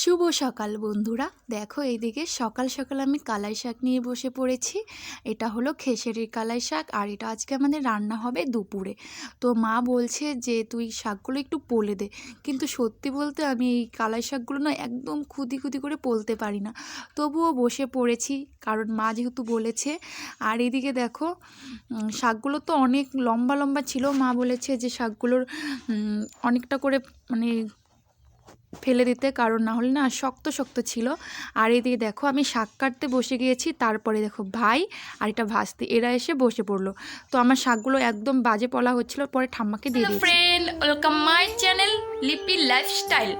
শুভ সকাল বন্ধুরা, দেখো এইদিকে সকাল সকাল আমি কালাই শাক নিয়ে বসে পড়েছি। এটা হলো খেসারির কালাই শাক, আর এটা আজকে আমাদের রান্না হবে দুপুরে। তো মা বলছে যে তুই শাকগুলো একটু পোলে দে, কিন্তু সত্যি বলতে আমি এই কালাই শাকগুলো না একদম খুদি খুদি করে পোলতে পারি না, তবুও বসে পড়েছি কারণ মা যেহেতু বলেছে। আর এদিকে দেখো শাকগুলো তো অনেক লম্বা লম্বা ছিল, মা বলেছে যে শাকগুলোর অনেকটা করে মানে ফেলে দিতে, কারণ না হলে না শক্ত শক্ত ছিল। আর এদিকে দেখো আমি শাক কাটতে বসে গিয়েছি, তারপরে দেখো ভাই আর এটা ভাজতে এরা এসে বসে পড়লো। তো আমার শাকগুলো একদম বাজে পলা হচ্ছিল, পরে ঠাম্মাকে দিয়ে দিয়েছি। ফ্রেন্ড, ওয়েলকাম মাই চ্যানেল লিপি লাইফস্টাইল।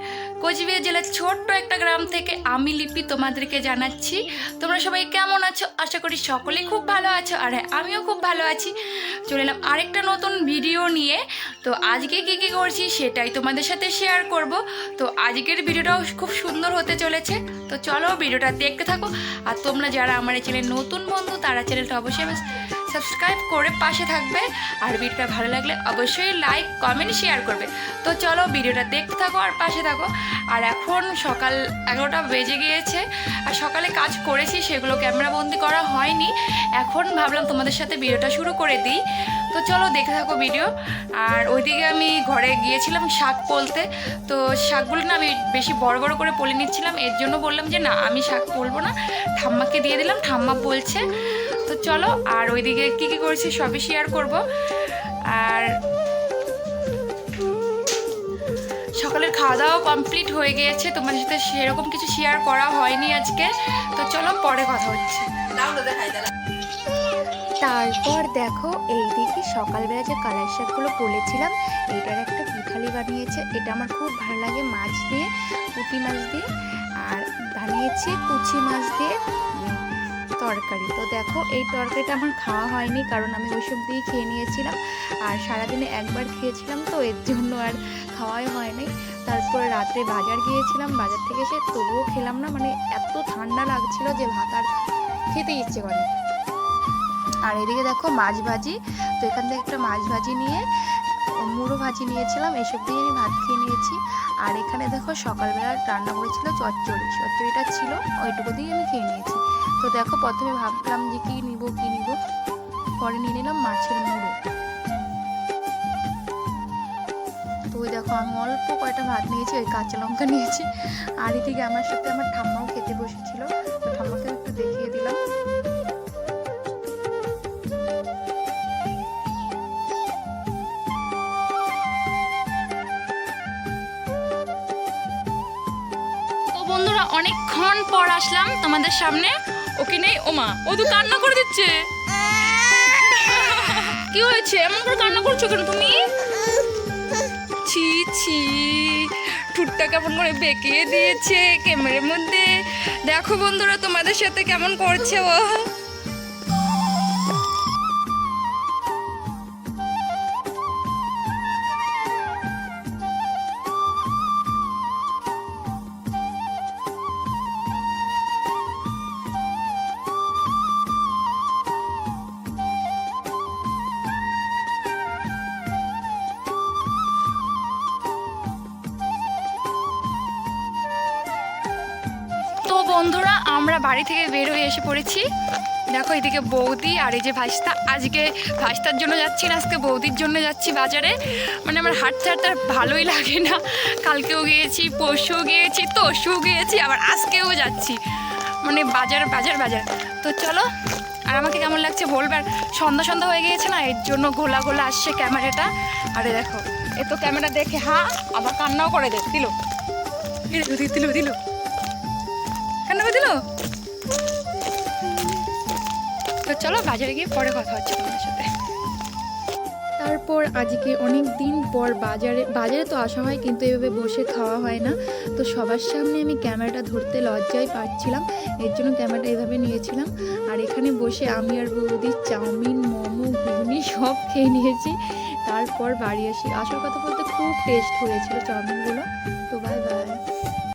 কোচবিহার জেলার ছোট্ট একটা গ্রাম থেকে আমি লিপি তোমাদেরকে জানাচ্ছি তোমরা সবাই কেমন আছো। আশা করি সকলেই খুব ভালো আছো, আর হ্যাঁ আমিও খুব ভালো আছি। চলে এলাম আরেকটা নতুন ভিডিও নিয়ে। তো আজকে কী কী করছি সেটাই তোমাদের সাথে শেয়ার করব। তো আজকের ভিডিওটাও খুব সুন্দর হতে চলেছে, তো চলো ভিডিওটা দেখতে থাকো। আর তোমরা যারা আমার এই চ্যানেল নতুন বন্ধু তারা চ্যানেলটা অবশ্যই সাবস্ক্রাইব করে পাশে থাকবে, আর ভিডিওটা ভালো লাগলে অবশ্যই লাইক কমেন্ট শেয়ার করবে। তো চলো ভিডিওটা দেখতে থাকো আর পাশে থাকো। আর এখন সকাল 11টা বেজে গিয়েছে, আর সকালে কাজ করেছি সেগুলো ক্যামেরাবন্দি করা হয়নি। এখন ভাবলাম তোমাদের সাথে ভিডিওটা শুরু করে দিই, তো চলো দেখে থাকো ভিডিও। আর ওইদিকে আমি ঘরে গিয়েছিলাম শাক পোলতে, তো শাকগুলো না আমি বেশি বড় বড় করে পোলে নিচ্ছিলাম, এর জন্য বললাম যে না আমি শাক পোলবো না, ঠাম্মাকে দিয়ে দিলাম, ঠাম্মা বলছে। তো চলো, আর ওইদিকে কী কী করেছি সবই শেয়ার করব। আর সকালের খাওয়া দাওয়া কমপ্লিট হয়ে গিয়েছে, তোমাদের সাথে সেরকম কিছু শেয়ার করা হয়নি আজকে। তো চলো পরে কথা হচ্ছে। তারপর দেখো এইদিকে সকালবেলা যে কালাই শাকগুলো বলেছিলাম এটার একটা পিঠালি বানিয়েছে, এটা আমার খুব ভালো লাগে, মাছ দিয়ে, পুঁটি মাছ দিয়ে, আর বানিয়েছি কুচি মাছ দিয়ে তরকারি। তো দেখো এই তরকারিটা আমার খাওয়া হয়নি, কারণ আমি ওইসব দিয়ে খেয়ে নিয়েছিলাম, আর সারাদিনে একবার খেয়েছিলাম, তো এর জন্য আর খাওয়াই হয়নি। তারপরে রাত্রে বাজার গিয়েছিলাম, বাজার থেকে এসে তবুও খেলাম না, মানে এত ঠান্ডা লাগছিল যে ভাত আর খেতে ইচ্ছে করে। আর এদিকে দেখো মাছ ভাজি, তো এখান থেকে একটা মাছ ভাজি নিয়ে মুড়ো ভাজি নিয়েছিলাম, এসব দিয়ে আমি ভাত খেয়ে নিয়েছি। আর এখানে দেখো সকালবেলা রান্না করেছিল চচ্চড়িটা ছিল, ওইটুকু দিয়ে আমি খেয়ে নিয়েছি। তো দেখো প্রথমে ভাবলাম যে কী নিব, পরে নিয়ে নিলাম মাছের মুড়ো। তো ওই দেখো আমি অল্প কয়টা ভাত নিয়েছি, ওই কাঁচা লঙ্কা নিয়েছি। আর এদিকে আমার সাথে আমার ঠাম্মাও খেতে বসেছিল, তো ঠাম্মাকে একটু দেখিয়ে দিলাম। বন্ধুরা অনেকক্ষণ পর আসলাম তোমাদের সামনে। ওকে নেই, ওমা ও তো কান্না করে দিচ্ছে। কি হয়েছে, এমন করে কান্না করছো কেন তুমি? ছি ছি, ঠুটটা কেমন করে বেঁকিয়ে দিয়েছে ক্যামেরার মধ্যে। দেখো বন্ধুরা তোমাদের সাথে কেমন করছে ও। তো বন্ধুরা আমরা বাড়ি থেকে বের হয়ে এসে পড়েছি। দেখো এদিকে বৌদি আর এই যে ভাইস্তা, আজকে ভাইস্তার জন্য যাচ্ছি না, আজকে বৌদির জন্য যাচ্ছি বাজারে। মানে আমার হাঁটতে হাঁটতে আর ভালোই লাগে না, কালকেও গিয়েছি, পরশুও গিয়েছি, তরশুও গিয়েছি, আবার আজকেও যাচ্ছি, মানে বাজার বাজার বাজার। তো চলো, আর আমাকে কেমন লাগছে বলবার, সন্ধ্যা সন্ধ্যা হয়ে গিয়েছে না, এর জন্য গোলা গোলা আসছে ক্যামেরাটা। আরে দেখো এ তো ক্যামেরা দেখে আবার কান্নাও করে দিল দিল দিল কান্না করে দিল। তো চলো বাজারে গিয়ে পরে কথা হচ্ছে তোমাদের সাথে। তারপর আজকে অনেক দিন পর বাজারে তো আসা হয়, কিন্তু এভাবে বসে খাওয়া হয় না। তো সবার সামনে আমি ক্যামেরাটা ধরতে লজ্জায় পাচ্ছিলাম, এর জন্য ক্যামেরাটা এভাবে নিয়েছিলাম। আর এখানে বসে আমি আর বৌদি চাউমিন, মোমো, ঘুগনি সব খেয়ে নিয়েছি, তারপর বাড়ি আসি। আসল কথা বলতে খুব টেস্ট হয়েছিল চাউমিনগুলো। তো